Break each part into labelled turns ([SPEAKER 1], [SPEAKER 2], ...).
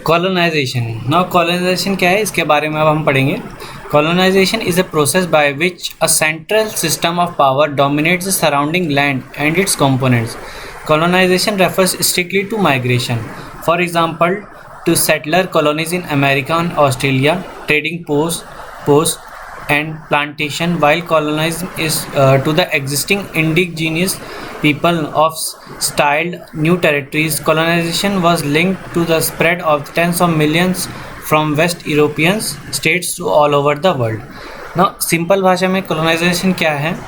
[SPEAKER 1] Colonisation. Now colonisation क्या है, इसके बारे में अब हम पढ़ेंगे। Colonization is a process by which a central system of power dominates the surrounding land and its components. Colonization refers strictly to migration. For example, to settler colonies in America and Australia, trading post and plantation, while colonizing is to the existing indigenous people of styled new territories. Colonization was linked to the spread of tens of millions from West European states to all over the world. Now, simple भाषा में colonization क्या है?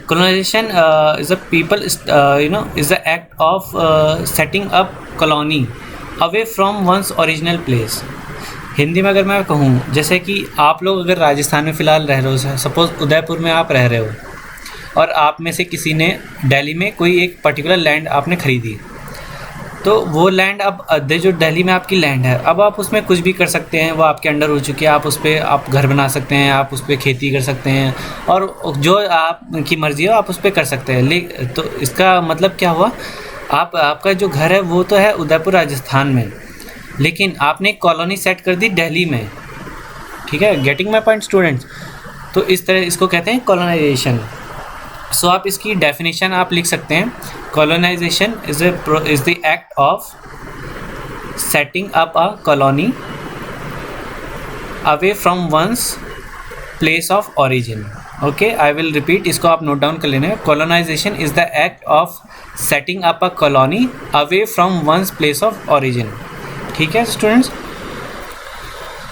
[SPEAKER 1] Colonization is a people is the act of setting up colony away from one's original place. Hindi में अगर मैं कहूँ, जैसे कि आप लोग अगर राजस्थान में फ़िलहाल रह रहे हो, सपोज़ उदयपुर में आप रह रहे हो और आप में से किसी ने दिल्ली में कोई एक पर्टिकुलर लैंड आपने ख़रीदी, तो वो लैंड अब जो दिल्ली में आपकी लैंड है, अब आप उसमें कुछ भी कर सकते हैं, वो आपके अंडर हो चुकी है। आप उस पर आप घर बना सकते हैं, आप उस पर खेती कर सकते हैं और जो आपकी मर्ज़ी हो आप उस पर कर सकते हैं। तो इसका मतलब क्या हुआ, आपका जो घर है वो तो है उदयपुर राजस्थान में, लेकिन आपने एक कॉलोनी सेट कर दी दिल्ली में। ठीक है, गेटिंग माई पॉइंट स्टूडेंट्स? तो इस तरह इसको कहते हैं कॉलोनाइजेशन। सो आप इसकी डेफिनेशन आप लिख सकते हैं। Colonization is the act of setting up a colony away from one's place of origin. Okay, I will repeat, इसको आप नोट डाउन कर लेना। Colonization is the act of setting up a colony away from one's place of origin. ठीक है students?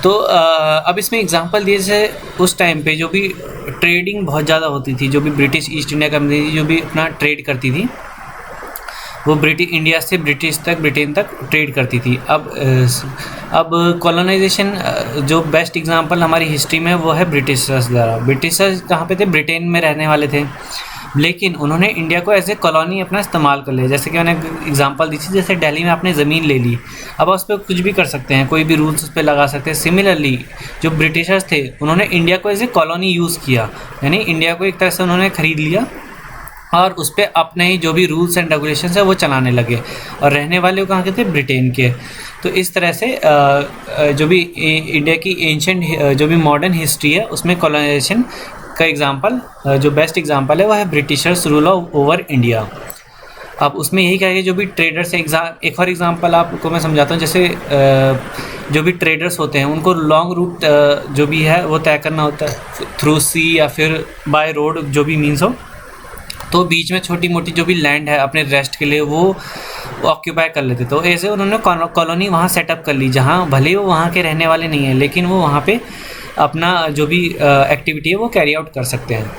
[SPEAKER 1] तो अब इसमें example दिए, जैसे उस टाइम पे जो भी ट्रेडिंग बहुत ज़्यादा होती थी, जो भी ब्रिटिश ईस्ट इंडिया कंपनी जो भी अपना ट्रेड करती थी, वो इंडिया से ब्रिटेन तक ट्रेड करती थी। अब कॉलोनाइजेशन जो बेस्ट एग्जांपल हमारी हिस्ट्री में वो है ब्रिटिशर्स द्वारा। ब्रिटिशर्स कहाँ पे थे? ब्रिटेन में रहने वाले थे, लेकिन उन्होंने इंडिया को एज ए कॉलोनी अपना इस्तेमाल कर लिया। जैसे कि मैंने एग्जांपल दी थी, जैसे दिल्ली में आपने ज़मीन ले ली, अब उस पर कुछ भी कर सकते हैं, कोई भी रूल्स उस पर लगा सकते हैं। सिमिलरली जो ब्रिटिशर्स थे उन्होंने इंडिया को एज ए कॉलोनी यूज़ किया, यानी इंडिया को एक तरह से उन्होंने ख़रीद लिया और उस पर अपने ही जो भी रूल्स एंड रेगुलेशन है वो चलाने लगे, और रहने वाले कहाँ के थे? ब्रिटेन के। तो इस तरह से जो भी इंडिया की एंशेंट जो भी मॉडर्न हिस्ट्री है उसमें कॉलोनाइजेशन का एग्जांपल, जो बेस्ट एग्जांपल है वो है ब्रिटिशर्स रूल ओवर इंडिया। अब उसमें यही कहेंगे जो भी ट्रेडर्स, एक और एग्जांपल आपको मैं समझाता हूँ। जैसे जो भी ट्रेडर्स होते हैं उनको लॉन्ग रूट जो भी है वो तय करना होता है, थ्रू सी या फिर बाय रोड, जो भी मीन्स हो। तो बीच में छोटी मोटी जो भी लैंड है अपने रेस्ट के लिए वो ऑक्यूपाई कर लेते। तो ऐसे उन्होंने कॉलोनी वहाँ सेटअप कर ली, जहाँ भले वो वहाँ के रहने वाले नहीं हैं, लेकिन वो वहाँ पे अपना जो भी एक्टिविटी है वो कैरी आउट कर सकते हैं।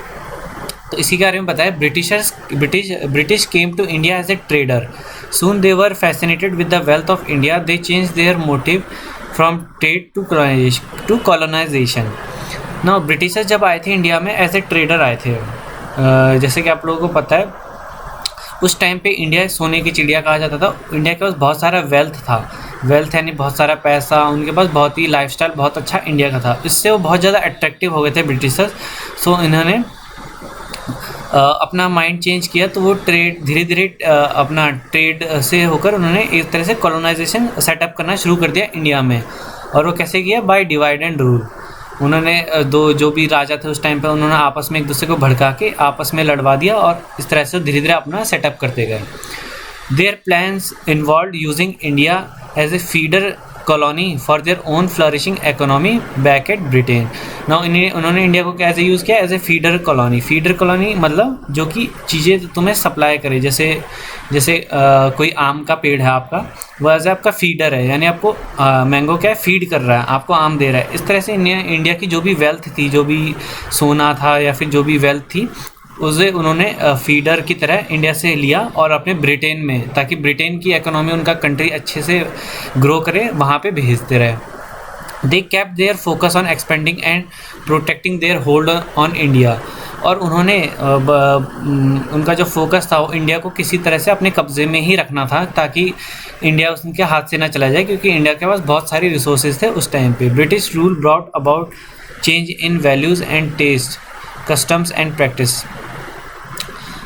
[SPEAKER 1] तो इसी के बारे में बताया। British came to India as a trader. Soon they were fascinated with the wealth of India. They change their motive from trade to colonization. Now Britishers जब आए थे इंडिया में एज ए ट्रेडर आए थे। जैसे कि आप लोगों को पता है उस टाइम पे इंडिया सोने की चिड़िया कहा जाता था। इंडिया के पास बहुत सारा वेल्थ था, वेल्थ यानी बहुत सारा पैसा, उनके पास बहुत ही लाइफस्टाइल बहुत अच्छा इंडिया का था। इससे वो बहुत ज़्यादा अट्रैक्टिव हो गए थे ब्रिटिशर्स। सो इन्होंने अपना माइंड चेंज किया, तो वो ट्रेड धीरे धीरे अपना ट्रेड से होकर उन्होंने एक तरह से कॉलोनाइजेशन सेटअप करना शुरू कर दिया इंडिया में। और वो कैसे किया? By divide and rule. उन्होंने दो जो भी राजा थे उस टाइम पे उन्होंने आपस में एक दूसरे को भड़का के आपस में लड़वा दिया, और इस तरह से धीरे धीरे अपना सेटअप करते गए। Their plans involve using India as a feeder colony for their own flourishing economy back at Britain. Now उन्होंने इंडिया को कैसे यूज़ किया? As a feeder colony. Feeder colony मतलब जो कि चीज़ें तुम्हें सप्लाई करे। जैसे कोई आम का पेड़ है आपका, वो एज आपका फीडर है, यानी आपको मैंगो क्या है? फीड कर रहा है, आपको आम दे रहा है। इस तरह से इंडिया की जो भी वेल्थ थी, जो भी सोना था या फिर जो भी वेल्थ थी, उसे उन्होंने फीडर की तरह इंडिया से लिया और अपने ब्रिटेन में, ताकि ब्रिटेन की इकोनॉमी, उनका कंट्री अच्छे से ग्रो करे, वहाँ पे भेजते रहे। They kept their focus on expanding and protecting their hold on India. और उन्होंने उनका जो फोकस था वो इंडिया को किसी तरह से अपने कब्ज़े में ही रखना था, ताकि इंडिया उनके हाथ से ना चला जाए, क्योंकि इंडिया के पास बहुत सारी रिसोर्सेज थे उस टाइम पे। British rule brought about change in values and taste, customs and practice.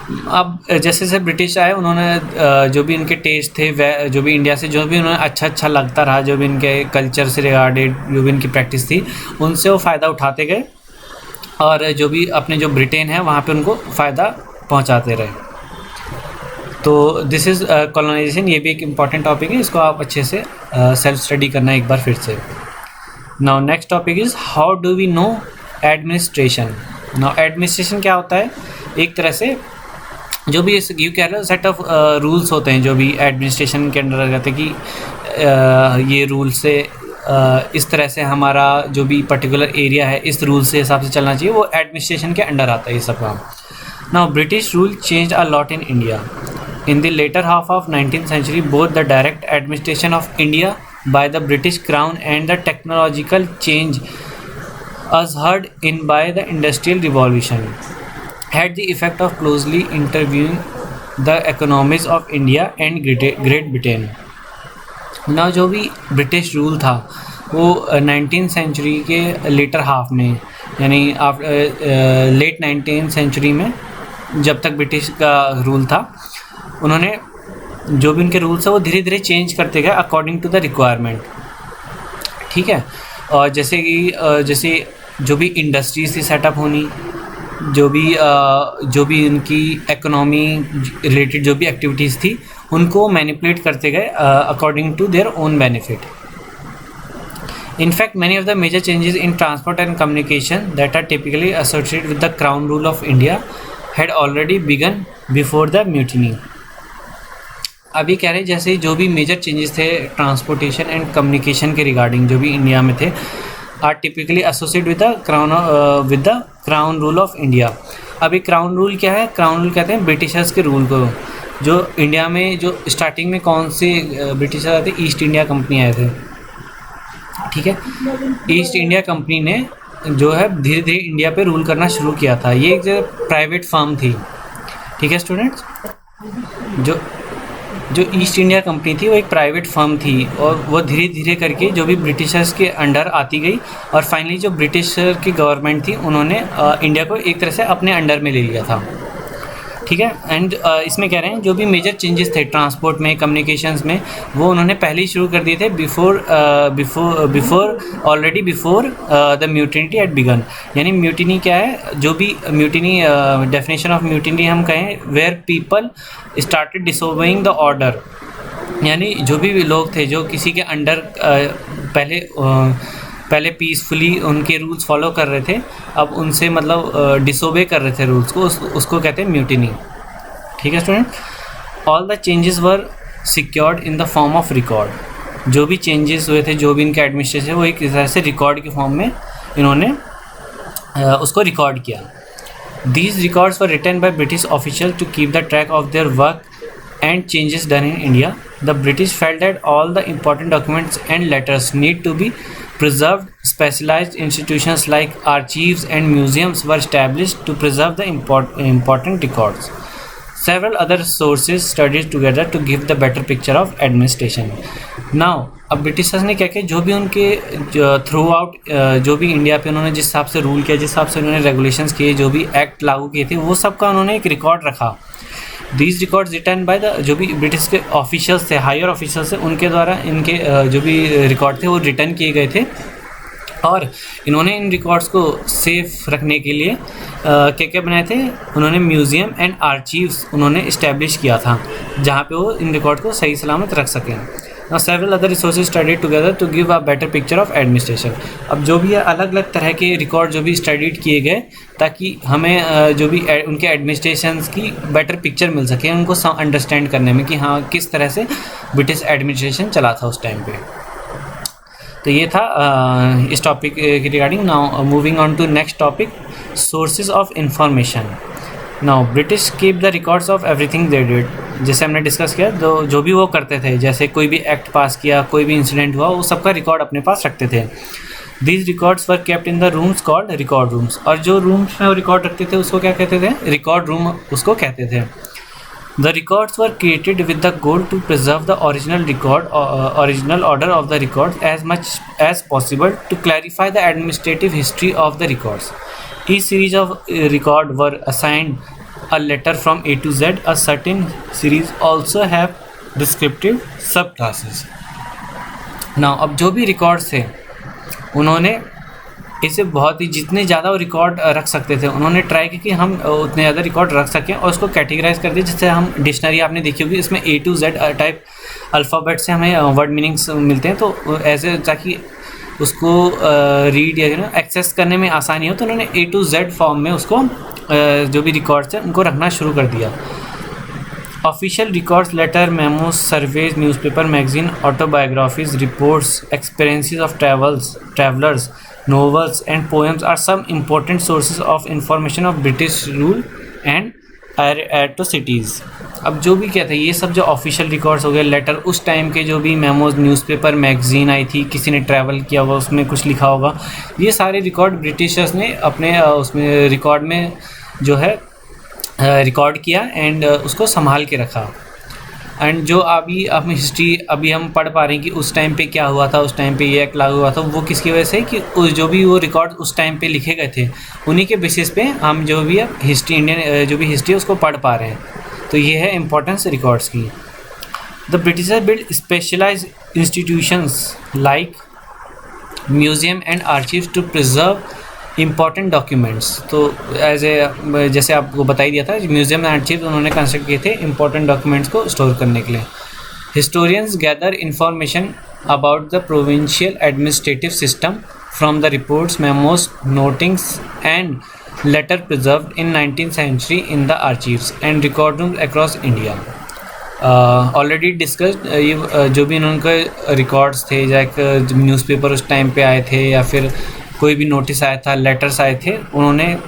[SPEAKER 1] अब जैसे जैसे ब्रिटिश आए उन्होंने जो भी इनके टेस्ट थे वह जो भी इंडिया से जो भी उन्हें अच्छा लगता रहा, जो भी इनके कल्चर से रिगार्डेड जो भी इनकी प्रैक्टिस थी, उनसे वो फ़ायदा उठाते गए और जो भी अपने जो ब्रिटेन है वहाँ पे उनको फ़ायदा पहुँचाते रहे। तो दिस इज़ कॉलोनाइजेशन, ये भी एक इम्पॉर्टेंट टॉपिक है, इसको आप अच्छे से सेल्फ स्टडी करना एक बार फिर से। Now next topic is how do we know administration. Now administration क्या होता है? एक तरह से जो भी यू कह रहे हो सेट ऑफ रूल्स होते हैं जो भी एडमिनिस्ट्रेशन के अंडर आ जाते हैं कि ये रूल से इस तरह से हमारा जो भी पर्टिकुलर एरिया है इस रूल से हिसाब से चलना चाहिए, वो एडमिनिस्ट्रेशन के अंडर आता है ये सब काम। Now British rule changed a lot in India in the latter half of 19th century, both the direct administration of India by the British Crown and the technological change ushered in by the Industrial Revolution had the effect of closely interviewing the economies of India and Great Britain. Now जो भी British rule था वो 19th century के letter half में, यानी late 19th century में जब तक ब्रिटिश का रूल था, उन्होंने जो भी उनके रूल्स है वो धीरे धीरे चेंज करते गए अकॉर्डिंग टू द रिक्वायरमेंट। ठीक है, और जैसे कि जैसे जो भी इंडस्ट्रीज थी सेटअप होनी, जो भी उनकी इकोनॉमी रिलेटेड जो भी एक्टिविटीज़ थी उनको मैनिपुलेट करते गए according to their own benefit. In fact, many of the major changes in transport and communication that are typically associated with the Crown Rule of India had already begun before the mutiny. अभी कह रहे हैं जैसे जो भी major changes थे transportation and communication के regarding जो भी इंडिया में थे, are typically associate with the crown rule of India. अभी क्राउन रूल क्या है? क्राउन रूल कहते हैं ब्रिटिशर्स के रूल को। जो इंडिया में जो स्टार्टिंग में कौन से ब्रिटिशर आए थे? ईस्ट इंडिया कंपनी आए थे। ठीक है, ईस्ट इंडिया कंपनी ने जो है धीरे धीरे इंडिया पे रूल करना शुरू किया था। ये एक प्राइवेट फर्म थी। ठीक है स्टूडेंट्स, जो ईस्ट इंडिया कंपनी थी वो एक प्राइवेट फर्म थी और वो धीरे धीरे करके जो भी ब्रिटिशर्स के अंडर आती गई और फाइनली जो ब्रिटिश की गवर्नमेंट थी उन्होंने इंडिया को एक तरह से अपने अंडर में ले लिया था। ठीक है, एंड इसमें कह रहे हैं जो भी मेजर चेंजेस थे ट्रांसपोर्ट में, कम्युनिकेशंस में, वो उन्होंने पहले ही शुरू कर दिए थे already before the mutiny it began. यानी म्यूटिनी क्या है? जो भी म्यूटिनी डेफिनेशन ऑफ म्यूटिनी हम कहें where people started disobeying the order, यानी जो भी लोग थे जो किसी के अंडर पहले पीसफुली उनके रूल्स फॉलो कर रहे थे, अब उनसे मतलब डिसोबे कर रहे थे रूल्स को, उसको कहते हैं म्यूटिनी। ठीक है student, all the changes were secured in the form of record. जो भी चेंजेस हुए थे, जो भी इनका एडमिनिस्ट्रेशन, वो एक तरह से रिकॉर्ड के फॉर्म में इन्होंने उसको रिकॉर्ड किया। These records were written by British official to keep the track of their work and changes done in India. The British felt that all the important documents and letters need to be preserved. Specialized institutions like archives and museums were established to preserve the important records. Several other sources studied together to give the better picture of administration. Now, अब Britishers ने क्या किया? जो भी उनके through out जो भी India पे उन्होंने जिस हिसाब से रूल किया, जिस हिसाब से उन्होंने रेगुलेशंस किए, जो भी एक्ट लागू किए थे, वो सब का उन्होंने एक रिकॉर्ड रखा। These records return by the जो भी ब्रिटिश के ऑफिशियल्स थे, हायर ऑफिशियल्स थे, उनके द्वारा इनके जो भी रिकॉर्ड थे वो रिटर्न किए गए थे और इन्होंने इन रिकॉर्ड्स को सेफ रखने के लिए क्या क्या बनाए थे? उन्होंने म्यूज़ियम एंड आर्चीव्स उन्होंने इस्टेब्लिश किया था जहाँ पे वो इन रिकॉर्ड को सही सलामत रख सकें। Now several other resources studied together to give a better picture of administration. अब जो भी है अलग अलग तरह के रिकॉर्ड जो भी स्टडीड किए गए ताकि हमें जो भी उनके एडमिनिस्ट्रेशंस की बेटर पिक्चर मिल सके, उनको अंडरस्टैंड करने में कि हाँ किस तरह से ब्रिटिश एडमिनिस्ट्रेशन चला था उस टाइम पे। तो ये था इस टॉपिक के regarding. Now moving on to next topic, sources of information. Now British keep the records of everything they did. जैसे हमने डिस्कस किया, तो जो भी वो करते थे, जैसे कोई भी एक्ट पास किया, कोई भी इंसिडेंट हुआ, वो सबका रिकॉर्ड अपने पास रखते थे। These records were kept in the rooms called record rooms. और जो रूम्स में वो रिकॉर्ड रखते थे उसको क्या कहते थे? रिकॉर्ड रूम उसको कहते थे। The records were created with the goal to preserve the original order of the records as much as possible to clarify the administrative history of the records. Each series of record were assigned a letter from A to Z. A certain series also have descriptive subclasses. Now अब जो भी records थे उन्होंने इसे बहुत ही जितने ज़्यादा वो रिकॉर्ड रख सकते थे उन्होंने ट्राई किया कि हम उतने ज़्यादा रिकॉर्ड रख सकें और उसको कैटेगराइज कर दिया। जैसे हम डिक्शनरी आपने देखी होगी, इसमें A to Z type alphabet से हमें वर्ड मीनिंग्स मिलते हैं, तो ऐसे ताकि उसको रीड या एक्सेस करने में आसानी हो तो उन्होंने A to Z फॉर्म में उसको जो भी रिकॉर्ड्स हैं उनको रखना शुरू कर दिया। Official records, letter, memos, surveys, newspaper, magazine, autobiographies, reports, experiences of travellers, novels and poems are some important sources of information of British rule and atrocities. अब जो भी क्या था, ये सब जो ऑफिशियल रिकॉर्ड्स हो गए, लेटर, उस टाइम के जो भी मेमोज, न्यूज़पेपर, मैगजीन आई थी, किसी ने ट्रैवल किया होगा उसमें कुछ लिखा होगा, ये सारे रिकॉर्ड ब्रिटिशर्स ने अपने उसमें रिकॉर्ड में जो है रिकॉर्ड किया एंड उसको संभाल के रखा। एंड जो अभी हम हिस्ट्री अभी हम पढ़ पा रहे हैं कि उस टाइम पे क्या हुआ था, उस टाइम पे ये एक्ट लागू हुआ था, वो किसकी वजह से कि जो भी वो रिकॉर्ड उस टाइम पे लिखे गए थे उन्हीं के बेसिस पे हम जो भी अब हिस्ट्री इंडियन जो भी हिस्ट्री है उसको पढ़ पा रहे हैं। तो ये है इम्पोर्टेंस रिकॉर्ड्स की। The britisher build specialised institutions like museum and archives to preserve important documents. तो जैसे आपको बता ही दिया था, म्यूजियम एंड आर्चीव उन्होंने कंस्ट्रक्ट किए थे इम्पॉर्टेंट डॉक्यूमेंट्स को स्टोर करने के लिए। Historians gather information about the provincial administrative system from the reports, memos, notings and letter preserved in 19th century in the archives and record rooms across India. Already discussed ये जो भी उनके records थे, चाहे newspaper उस time पे आए थे या फिर कोई भी नोटिस आया था, लेटर्स आए थे, उन्होंने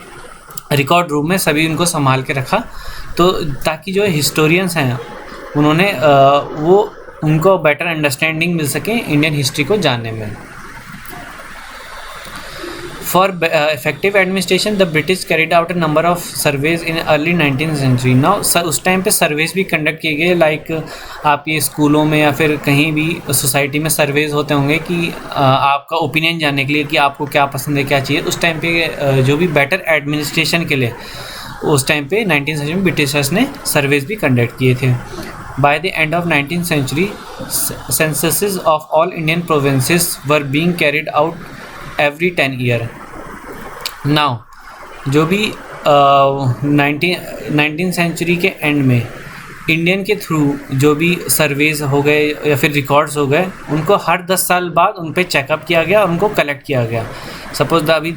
[SPEAKER 1] रिकॉर्ड रूम में सभी उनको संभाल के रखा, तो ताकि जो हिस्टोरियंस हैं उन्होंने वो उनको बेटर अंडरस्टैंडिंग मिल सके इंडियन हिस्ट्री को जानने में। For effective administration the British carried out a number of surveys in early 19th century। Now उस टाइम पे सर्वेज भी कंडक्ट किए गए, लाइक आप ये स्कूलों में या फिर कहीं भी सोसाइटी में सर्वेज होते होंगे कि आपका ओपिनियन जानने के लिए कि आपको क्या पसंद है, क्या चाहिए। उस टाइम पे जो भी बेटर एडमिनिस्ट्रेशन के लिए उस टाइम पे 19th century में ब्रिटिशर्स ने सर्वेज भी कंडक्ट किए थे। By the end of 19th century, censuses of all Indian provinces were being carried out every 10 year. Now, जो भी 19th century के एंड में इंडियन के थ्रू जो भी सर्वेज हो गए या फिर रिकॉर्ड्स हो गए, उनको हर 10 साल बाद उन पर चेकअप किया गया और उनको कलेक्ट किया गया। सपोज अभी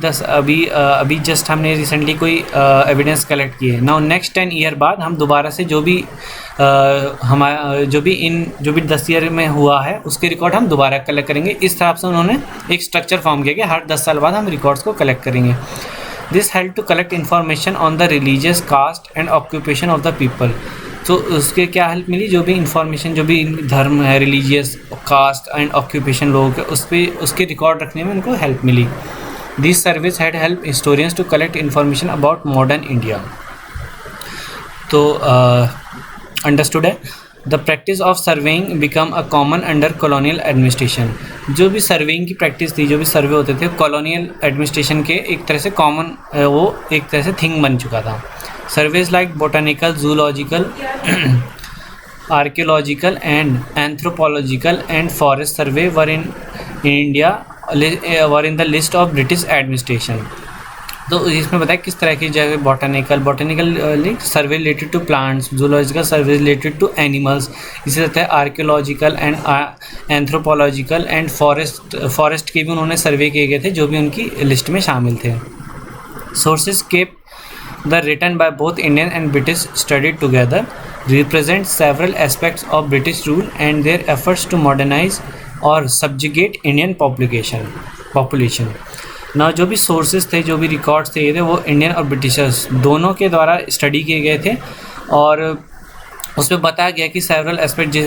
[SPEAKER 1] जस्ट हमने रिसेंटली कोई एविडेंस कलेक्ट किए, नाउ नेक्स्ट 10 ईयर बाद हम दोबारा से जो भी हमारा जो भी 10 ईयर में हुआ है उसके रिकॉर्ड हम दोबारा कलेक्ट करेंगे। इस तरह से उन्होंने एक स्ट्रक्चर फॉर्म किया कि हर 10 साल बाद हम रिकॉर्ड्स को कलेक्ट करेंगे। This help to collect information on the religious caste and occupation of the people. तो उसके क्या हेल्प मिली, जो भी इंफॉर्मेशन जो भी धर्म है, रिलीजियस, कास्ट एंड ऑक्यूपेशन लोगों के उस पर उसके रिकॉर्ड रखने में उनको हेल्प मिली। This service had help historians to collect information about modern India. तो अंडरस्टूड है। The practice of surveying become a common under colonial administration. जो भी सर्वेइंग की प्रैक्टिस थी, जो भी सर्वे होते थे, कॉलोनियल एडमिनिस्ट्रेशन के एक तरह से कॉमन वो एक तरह से थिंग बन चुका था। Surveys like botanical, zoological, archaeological and anthropological and forest survey were in India were in the list of British administration. तो इसमें बताया किस तरह की जगह botanical survey related to plants, zoological survey related to animals, इसी तरह archaeological and anthropological and forest के भी उन्होंने सर्वे किए गए थे जो भी उनकी लिस्ट में शामिल थे। Sources kept the written by both Indian and British studied together represent several aspects of British rule and their efforts to modernise और सब्जुगेट इंडियन पॉपुलेशन। ना जो भी सोर्सेज थे, जो भी रिकॉर्ड्स थे, ये थे वो इंडियन और ब्रिटिशर्स दोनों के द्वारा स्टडी किए गए थे और उसमें बताया गया कि सेवरल एस्पेक्ट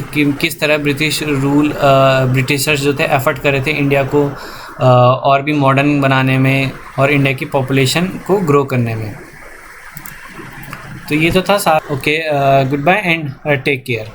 [SPEAKER 1] किस तरह ब्रिटिशर्स जो थे एफर्ट कर रहे थे इंडिया को और भी मॉडर्न बनाने में और इंडिया की पॉपुलेशन को ग्रो करने में। तो ये तो था सारा। Okay, good bye and take care.